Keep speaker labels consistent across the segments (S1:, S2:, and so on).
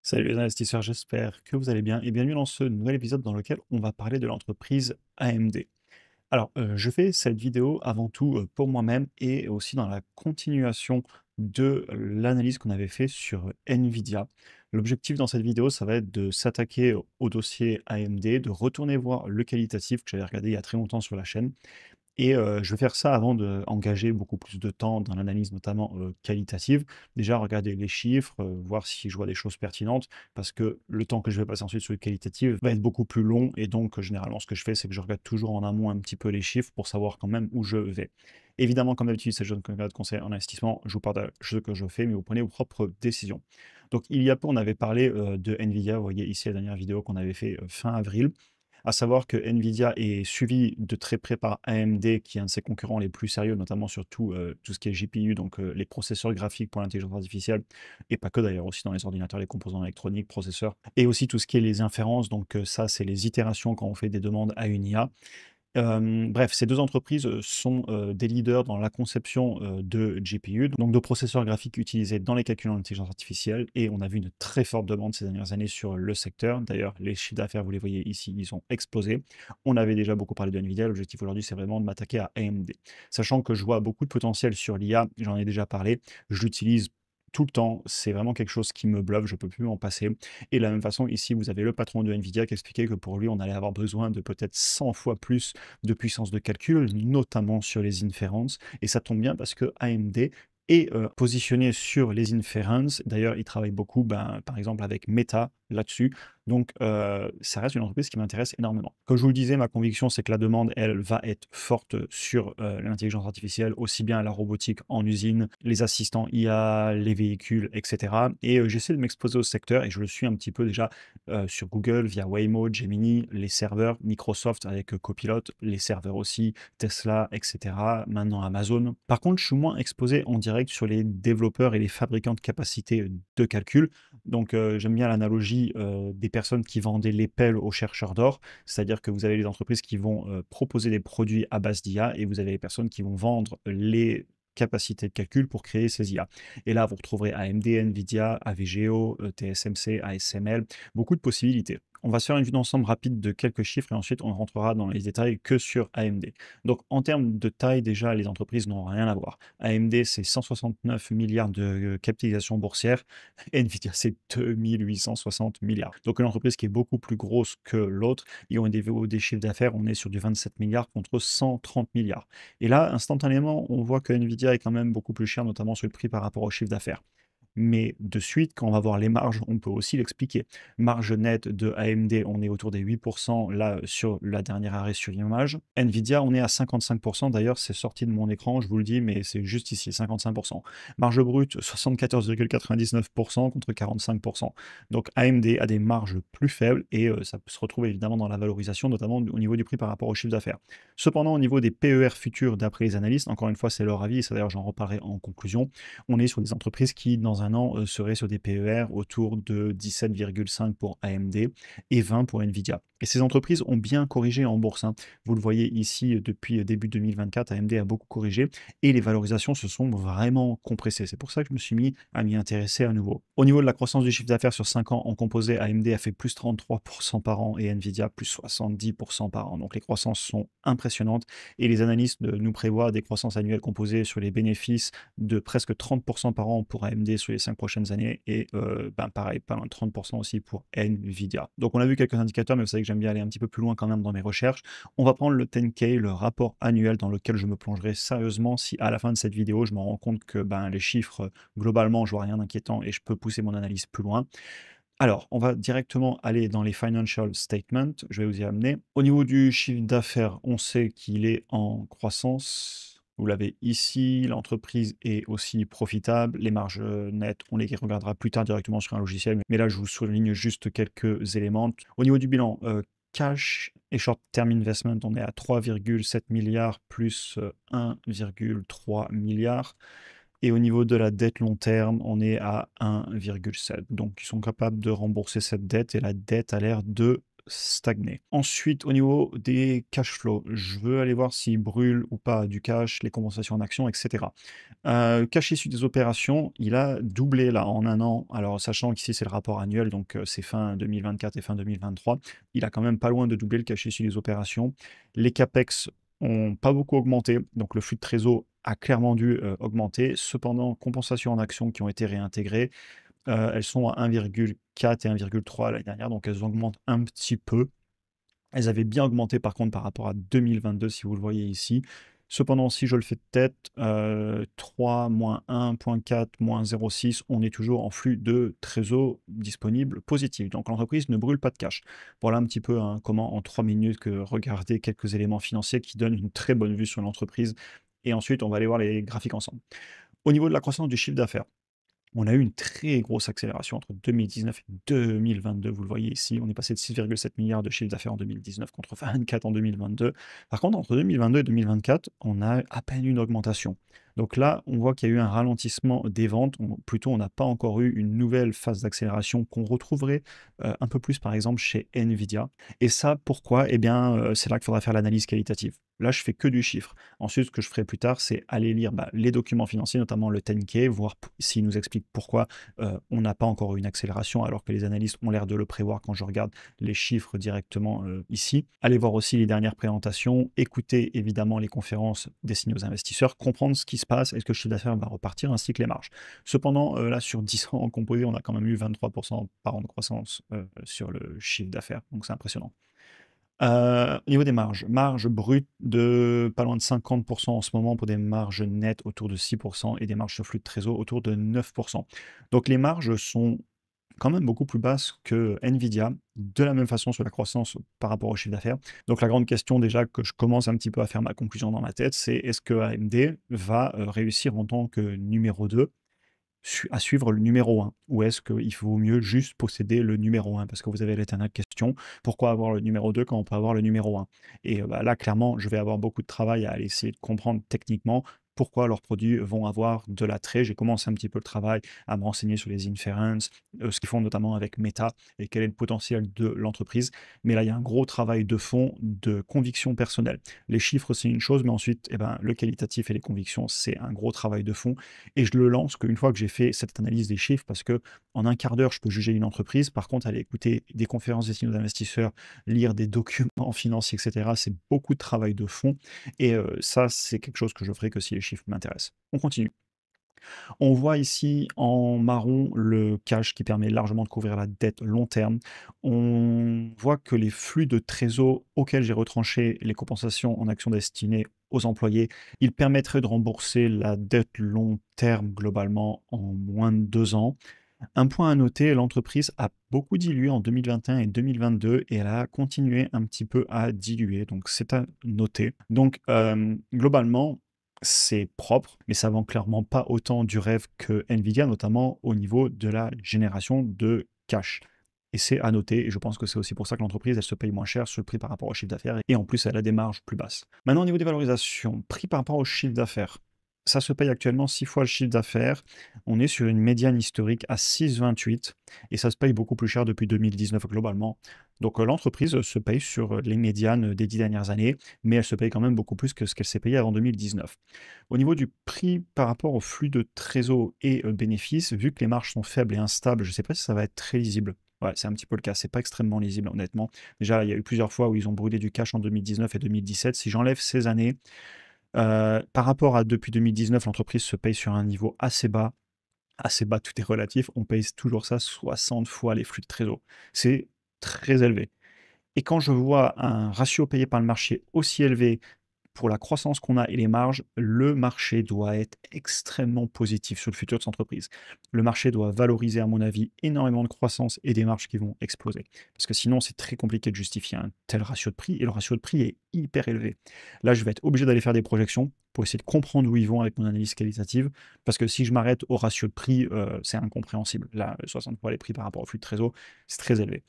S1: Salut les investisseurs, j'espère que vous allez bien et bienvenue dans ce nouvel épisode dans lequel on va parler de l'entreprise AMD. Alors, je fais cette vidéo avant tout pour moi-même et aussi dans la continuation de l'analyse qu'on avait fait sur Nvidia. L'objectif dans cette vidéo, ça va être de s'attaquer au dossier AMD, de retourner voir le qualitatif que j'avais regardé il y a très longtemps sur la chaîne et je vais faire ça avant d'engager beaucoup plus de temps dans l'analyse notamment, qualitative. Déjà regarder les chiffres, voir si je vois des choses pertinentes parce que le temps que je vais passer ensuite sur le qualitatif va être beaucoup plus long et donc généralement ce que je fais, c'est que je regarde toujours en amont un petit peu les chiffres pour savoir quand même où je vais. Évidemment, comme d'habitude, c'est je ne donne pas de conseils en investissement, je vous partage ce que je fais, mais vous prenez vos propres décisions. Donc il y a peu, on avait parlé, de Nvidia, vous voyez ici la dernière vidéo qu'on avait fait, fin avril. À savoir que Nvidia est suivi de très près par AMD, qui est un de ses concurrents les plus sérieux, notamment sur tout ce qui est GPU, donc les processeurs graphiques pour l'intelligence artificielle, et pas que d'ailleurs, aussi dans les ordinateurs, les composants électroniques, processeurs, et aussi tout ce qui est les inférences, donc ça, c'est les itérations quand on fait des demandes à une IA. Bref, ces 2 entreprises, sont, des leaders dans la conception, de GPU, donc de processeurs graphiques utilisés dans les calculs en intelligence artificielle et on a vu une très forte demande ces dernières années sur le secteur. D'ailleurs, les chiffres d'affaires, vous les voyez ici, ils ont explosé. On avait déjà beaucoup parlé de Nvidia, l'objectif aujourd'hui, c'est vraiment de m'attaquer à AMD. Sachant que je vois beaucoup de potentiel sur l'IA, j'en ai déjà parlé, je l'utilise tout le temps, c'est vraiment quelque chose qui me bluffe, je peux plus m'en passer. Et de la même façon, ici, vous avez le patron de Nvidia qui expliquait que pour lui, on allait avoir besoin de peut-être 100 fois plus de puissance de calcul, notamment sur les inferences. Et ça tombe bien parce que AMD est positionné sur les inferences. D'ailleurs, il travaille beaucoup, ben, par exemple, avec Meta là-dessus. Donc, ça reste une entreprise qui m'intéresse énormément. Comme je vous le disais, ma conviction, c'est que la demande, elle, va être forte sur l'intelligence artificielle, aussi bien la robotique en usine, les assistants IA, les véhicules, etc. Et j'essaie de m'exposer au secteur et je le suis un petit peu déjà sur Google via Waymo, Gemini, les serveurs, Microsoft avec Copilot, les serveurs aussi, Tesla, etc. Maintenant Amazon. Par contre, je suis moins exposé en direct sur les développeurs et les fabricants de capacités de calcul. Donc, j'aime bien l'analogie des personnes qui vendaient les pelles aux chercheurs d'or. C'est-à-dire que vous avez les entreprises qui vont proposer des produits à base d'IA et vous avez les personnes qui vont vendre les capacités de calcul pour créer ces IA. Et là, vous retrouverez AMD, Nvidia, AVGO, TSMC, ASML, beaucoup de possibilités. On va se faire une vue d'ensemble rapide de quelques chiffres et ensuite on rentrera dans les détails que sur AMD. Donc en termes de taille, déjà, les entreprises n'ont rien à voir. AMD, c'est 169 milliards de capitalisation boursière. Nvidia, c'est 2860 milliards. Donc une entreprise qui est beaucoup plus grosse que l'autre. Et au niveau des chiffres d'affaires, on est sur du 27 milliards contre 130 milliards. Et là, instantanément, on voit que Nvidia est quand même beaucoup plus cher, notamment sur le prix par rapport au chiffre d'affaires. Mais de suite, quand on va voir les marges, on peut aussi l'expliquer. Marge nette de AMD, on est autour des 8% là sur la dernière arrêt sur l'image. Nvidia, on est à 55%. D'ailleurs, c'est sorti de mon écran, je vous le dis, mais c'est juste ici, 55%. Marge brute, 74,99% contre 45%. Donc AMD a des marges plus faibles et ça peut se retrouver évidemment dans la valorisation, notamment au niveau du prix par rapport au chiffre d'affaires. Cependant, au niveau des PER futurs, d'après les analystes, encore une fois, c'est leur avis, et ça d'ailleurs j'en reparlerai en conclusion, on est sur des entreprises qui, dans un an, seraient sur des PER autour de 17,5 pour AMD et 20 pour Nvidia. Et ces entreprises ont bien corrigé en bourse, hein. Vous le voyez ici, depuis début 2024, AMD a beaucoup corrigé et les valorisations se sont vraiment compressées. C'est pour ça que je me suis mis à m'y intéresser à nouveau. Au niveau de la croissance du chiffre d'affaires sur 5 ans en composé, AMD a fait plus 33% par an et Nvidia plus 70% par an. Donc les croissances sont impressionnantes et les analystes nous prévoient des croissances annuelles composées sur les bénéfices de presque 30% par an pour AMD sur les 5 prochaines années et ben pareil, pas loin de 30% aussi pour Nvidia. Donc on a vu quelques indicateurs, mais vous savez que j'aime bien aller un petit peu plus loin quand même dans mes recherches. On va prendre le 10K, le rapport annuel dans lequel je me plongerai sérieusement si à la fin de cette vidéo, je me rends compte que ben, les chiffres, globalement, je vois rien d'inquiétant et je peux pousser mon analyse plus loin. Alors, on va directement aller dans les financial statements. Je vais vous y amener. Au niveau du chiffre d'affaires, on sait qu'il est en croissance. Vous l'avez ici. L'entreprise est aussi profitable. Les marges nettes, on les regardera plus tard directement sur un logiciel. Mais là, je vous souligne juste quelques éléments. Au niveau du bilan, cash et short-term investment, on est à 3,7 milliards plus 1,3 milliard. Et au niveau de la dette long terme, on est à 1,7. Donc, ils sont capables de rembourser cette dette et la dette a l'air de stagner. Ensuite, au niveau des cash flows, je veux aller voir s'ils brûlent ou pas du cash, les compensations en actions, etc. Cash issu des opérations, il a doublé là en un an. Alors sachant qu'ici c'est le rapport annuel, donc c'est fin 2024 et fin 2023, il a quand même pas loin de doubler le cash issu des opérations. Les CAPEX ont pas beaucoup augmenté, donc le flux de trésor a clairement dû augmenter. Cependant, compensations en actions qui ont été réintégrées, elles sont à 1,4 et 1,3 l'année dernière, donc elles augmentent un petit peu. Elles avaient bien augmenté par contre par rapport à 2022, si vous le voyez ici. Cependant, si je le fais de tête, 3, moins 1,4, moins 0,6, on est toujours en flux de trésor disponible positif. Donc l'entreprise ne brûle pas de cash. Voilà un petit peu hein, comment en 3 minutes que regarder quelques éléments financiers qui donnent une très bonne vue sur l'entreprise. Et ensuite, on va aller voir les graphiques ensemble. Au niveau de la croissance du chiffre d'affaires, on a eu une très grosse accélération entre 2019 et 2022. Vous le voyez ici, on est passé de 6,7 milliards de chiffre d'affaires en 2019 contre 24 en 2022. Par contre, entre 2022 et 2024, on a à peine une augmentation. Donc là, on voit qu'il y a eu un ralentissement des ventes. Plutôt, on n'a pas encore eu une nouvelle phase d'accélération qu'on retrouverait un peu plus, par exemple, chez Nvidia. Et ça, pourquoi? Eh bien, c'est là qu'il faudra faire l'analyse qualitative. Là, je fais que du chiffre. Ensuite, ce que je ferai plus tard, c'est aller lire les documents financiers, notamment le 10K, voir s'il nous explique pourquoi on n'a pas encore eu une accélération, alors que les analystes ont l'air de le prévoir quand je regarde les chiffres directement ici. Allez voir aussi les dernières présentations, écouter évidemment les conférences destinées aux investisseurs, comprendre ce qui se passe, est-ce que le chiffre d'affaires va repartir, ainsi que les marges. Cependant, là, sur 10 ans en composé, on a quand même eu 23% par an de croissance sur le chiffre d'affaires, donc c'est impressionnant. Au niveau des marges, marge brute de pas loin de 50% en ce moment pour des marges nettes autour de 6% et des marges sur flux de trésor autour de 9%. Donc les marges sont quand même beaucoup plus basses que Nvidia, de la même façon sur la croissance par rapport au chiffre d'affaires. Donc la grande question déjà que je commence un petit peu à faire ma conclusion dans ma tête, c'est est-ce que AMD va réussir en tant que numéro 2 à suivre le numéro 1? Ou est-ce qu'il vaut mieux juste posséder le numéro 1? Parce que vous avez l'éternelle question, pourquoi avoir le numéro 2 quand on peut avoir le numéro 1? Et là, clairement, je vais avoir beaucoup de travail à aller essayer de comprendre techniquement pourquoi leurs produits vont avoir de l'attrait. J'ai commencé un petit peu le travail à me renseigner sur les inferences, ce qu'ils font notamment avec Meta et quel est le potentiel de l'entreprise. Mais là, il y a un gros travail de fond, de conviction personnelle. Les chiffres, c'est une chose, mais ensuite, le qualitatif et les convictions, c'est un gros travail de fond. Et je le lance qu'une fois que j'ai fait cette analyse des chiffres, parce que en un quart d'heure, je peux juger une entreprise. Par contre, aller écouter des conférences destinées aux investisseurs, lire des documents financiers, etc., c'est beaucoup de travail de fond. Et ça, c'est quelque chose que je ferai que si les chiffres m'intéressent. On continue. On voit ici en marron le cash qui permet largement de couvrir la dette long terme. On voit que les flux de trésor auxquels j'ai retranché les compensations en actions destinées aux employés, ils permettraient de rembourser la dette long terme globalement en moins de 2 ans. Un point à noter, l'entreprise a beaucoup dilué en 2021 et 2022 et elle a continué un petit peu à diluer, donc c'est à noter. Donc globalement, c'est propre, mais ça vend clairement pas autant du rêve que Nvidia, notamment au niveau de la génération de cash. Et c'est à noter, et je pense que c'est aussi pour ça que l'entreprise, elle se paye moins cher sur le prix par rapport au chiffre d'affaires, et en plus, elle a des marges plus basses. Maintenant, au niveau des valorisations, prix par rapport au chiffre d'affaires, ça se paye actuellement 6 fois le chiffre d'affaires. On est sur une médiane historique à 6,28 et ça se paye beaucoup plus cher depuis 2019 globalement. Donc l'entreprise se paye sur les médianes des 10 dernières années, mais elle se paye quand même beaucoup plus que ce qu'elle s'est payée avant 2019. Au niveau du prix par rapport au flux de trésor et bénéfices, vu que les marges sont faibles et instables, je ne sais pas si ça va être très lisible. Ouais, c'est un petit peu le cas, c'est pas extrêmement lisible honnêtement. Déjà, il y a eu plusieurs fois où ils ont brûlé du cash en 2019 et 2017. Si j'enlève ces années, par rapport à depuis 2019, l'entreprise se paye sur un niveau assez bas. Assez bas, tout est relatif. On paye toujours ça 60 fois les flux de trésor. C'est très élevé. Et quand je vois un ratio payé par le marché aussi élevé pour la croissance qu'on a et les marges, le marché doit être extrêmement positif sur le futur de cette entreprise. Le marché doit valoriser, à mon avis, énormément de croissance et des marges qui vont exploser. Parce que sinon, c'est très compliqué de justifier un tel ratio de prix, et le ratio de prix est hyper élevé. Là, je vais être obligé d'aller faire des projections pour essayer de comprendre où ils vont avec mon analyse qualitative, parce que si je m'arrête au ratio de prix, c'est incompréhensible. Là, 60 fois les prix par rapport au flux de trésor, c'est très élevé.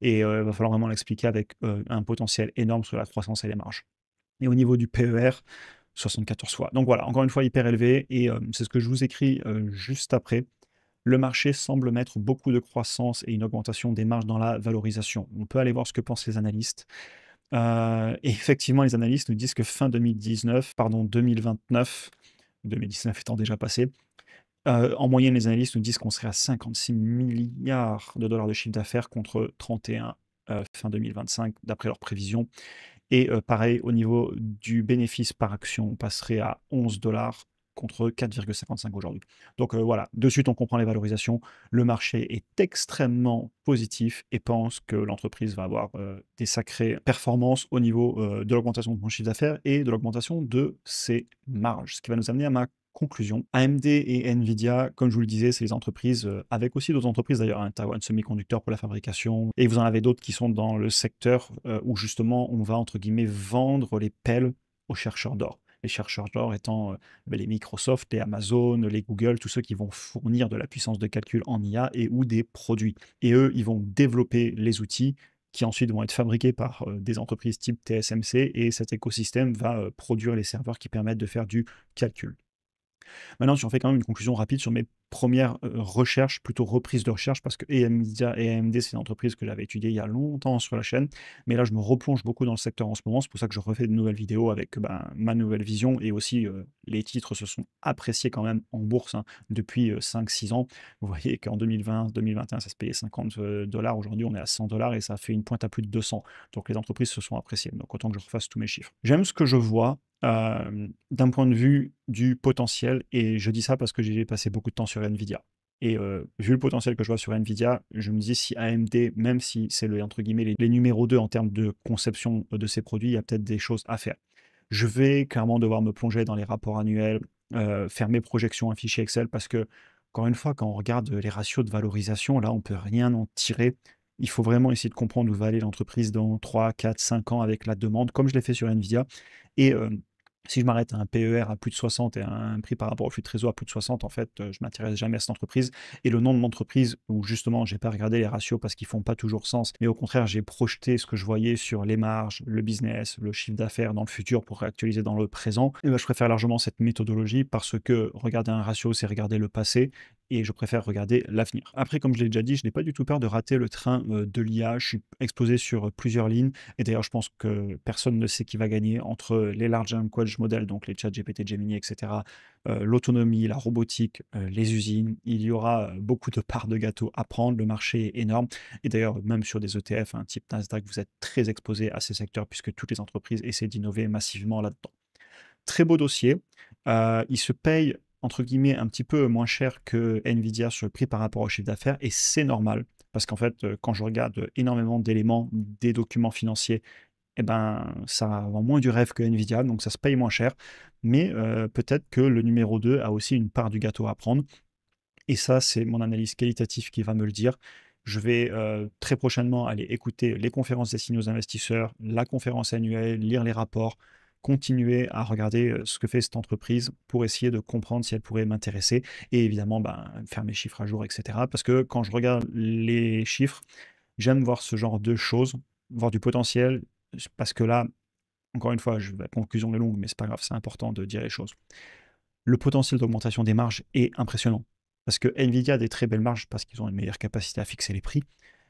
S1: Et il va falloir vraiment l'expliquer avec un potentiel énorme sur la croissance et les marges. Et au niveau du PER, 74 fois. Donc voilà, encore une fois, hyper élevé. Et c'est ce que je vous écris juste après. le marché semble mettre beaucoup de croissance et une augmentation des marges dans la valorisation. On peut aller voir ce que pensent les analystes. Et effectivement, les analystes nous disent que fin 2019, pardon, 2029, 2019 étant déjà passé, en moyenne, les analystes nous disent qu'on serait à 56 milliards de dollars de chiffre d'affaires contre 31 fin 2025, d'après leurs prévisions. Et pareil, au niveau du bénéfice par action, on passerait à 11 dollars contre 4,55 aujourd'hui. Donc voilà, de suite, on comprend les valorisations. Le marché est extrêmement positif et pense que l'entreprise va avoir des sacrées performances au niveau de l'augmentation de son chiffre d'affaires et de l'augmentation de ses marges. Ce qui va nous amener à ma conclusion. AMD et Nvidia, comme je vous le disais, c'est les entreprises, avec aussi d'autres entreprises d'ailleurs, hein, Taiwan Semiconductor pour la fabrication, et vous en avez d'autres qui sont dans le secteur où justement on va entre guillemets vendre les pelles aux chercheurs d'or. Les chercheurs d'or étant les Microsoft, les Amazon, les Google, tous ceux qui vont fournir de la puissance de calcul en IA et ou des produits. Et eux, ils vont développer les outils qui ensuite vont être fabriqués par des entreprises type TSMC et cet écosystème va produire les serveurs qui permettent de faire du calcul. Maintenant, j'en fais quand même une conclusion rapide sur mes premières recherches, plutôt reprises de recherche, parce que et Nvidia et AMD, c'est une entreprise que j'avais étudiée il y a longtemps sur la chaîne, mais là, je me replonge beaucoup dans le secteur en ce moment. C'est pour ça que je refais de nouvelles vidéos avec ma nouvelle vision, et aussi les titres se sont appréciés quand même en bourse, hein, depuis 5-6 ans. Vous voyez qu'en 2020, 2021, ça se payait 50 dollars. Aujourd'hui, on est à 100 dollars et ça fait une pointe à plus de 200. Donc les entreprises se sont appréciées. Donc autant que je refasse tous mes chiffres. J'aime ce que je vois d'un point de vue du potentiel, et je dis ça parce que j'ai passé beaucoup de temps sur Nvidia. Et vu le potentiel que je vois sur Nvidia, je me dis si AMD, même si c'est le, entre guillemets, les numéros 2 en termes de conception de ces produits, il y a peut-être des choses à faire. Je vais clairement devoir me plonger dans les rapports annuels, faire mes projections, un fichier Excel, parce que, encore une fois, quand on regarde les ratios de valorisation, là, on peut rien en tirer. Il faut vraiment essayer de comprendre où va aller l'entreprise dans 3, 4, 5 ans avec la demande, comme je l'ai fait sur Nvidia. Et si je m'arrête à un PER à plus de 60 et à un prix par rapport au flux de trésor à plus de 60, en fait, je m'intéresse jamais à cette entreprise. Et le nom de l'entreprise, où justement, j'ai pas regardé les ratios parce qu'ils font pas toujours sens, mais au contraire, j'ai projeté ce que je voyais sur les marges, le business, le chiffre d'affaires dans le futur pour réactualiser dans le présent. Et ben, je préfère largement cette méthodologie parce que regarder un ratio, c'est regarder le passé, et je préfère regarder l'avenir. Après, comme je l'ai déjà dit, je n'ai pas du tout peur de rater le train de l'IA. Je suis exposé sur plusieurs lignes, et d'ailleurs, je pense que personne ne sait qui va gagner entre les large language models, donc les chats GPT, Gemini, etc., l'autonomie, la robotique, les usines. Il y aura beaucoup de parts de gâteau à prendre. Le marché est énorme. Et d'ailleurs, même sur des ETF, un type Nasdaq, vous êtes très exposé à ces secteurs puisque toutes les entreprises essaient d'innover massivement là-dedans. Très beau dossier. Il se paye, entre guillemets, un petit peu moins cher que Nvidia sur le prix par rapport au chiffre d'affaires, et c'est normal. Parce qu'en fait, quand je regarde énormément d'éléments, des documents financiers, eh ben, ça vend moins du rêve que Nvidia, donc ça se paye moins cher. Mais peut-être que le numéro 2 a aussi une part du gâteau à prendre. Et ça, c'est mon analyse qualitative qui va me le dire. Je vais très prochainement aller écouter les conférences destinées aux investisseurs, la conférence annuelle, lire les rapports, continuer à regarder ce que fait cette entreprise pour essayer de comprendre si elle pourrait m'intéresser, et évidemment faire mes chiffres à jour, etc. Parce que quand je regarde les chiffres, j'aime voir ce genre de choses, voir du potentiel, parce que là, encore une fois, la conclusion est longue, mais c'est pas grave, c'est important de dire les choses. Le potentiel d'augmentation des marges est impressionnant. Parce que Nvidia a des très belles marges parce qu'ils ont une meilleure capacité à fixer les prix.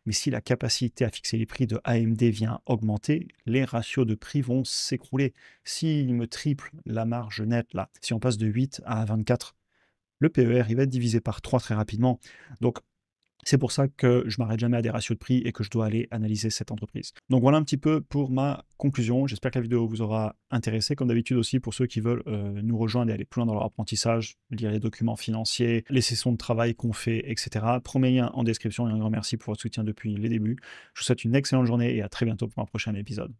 S1: Mais si la capacité à fixer les prix de AMD vient augmenter, les ratios de prix vont s'écrouler. S'ils me triplent la marge nette, là, si on passe de 8 à 24, le PER, il va être divisé par 3 très rapidement. Donc, c'est pour ça que je m'arrête jamais à des ratios de prix et que je dois aller analyser cette entreprise. Donc voilà un petit peu pour ma conclusion. J'espère que la vidéo vous aura intéressé. Comme d'habitude aussi, pour ceux qui veulent nous rejoindre et aller plus loin dans leur apprentissage, lire les documents financiers, les sessions de travail qu'on fait, etc. Premier lien en description, et un grand merci pour votre soutien depuis les débuts. Je vous souhaite une excellente journée et à très bientôt pour un prochain épisode.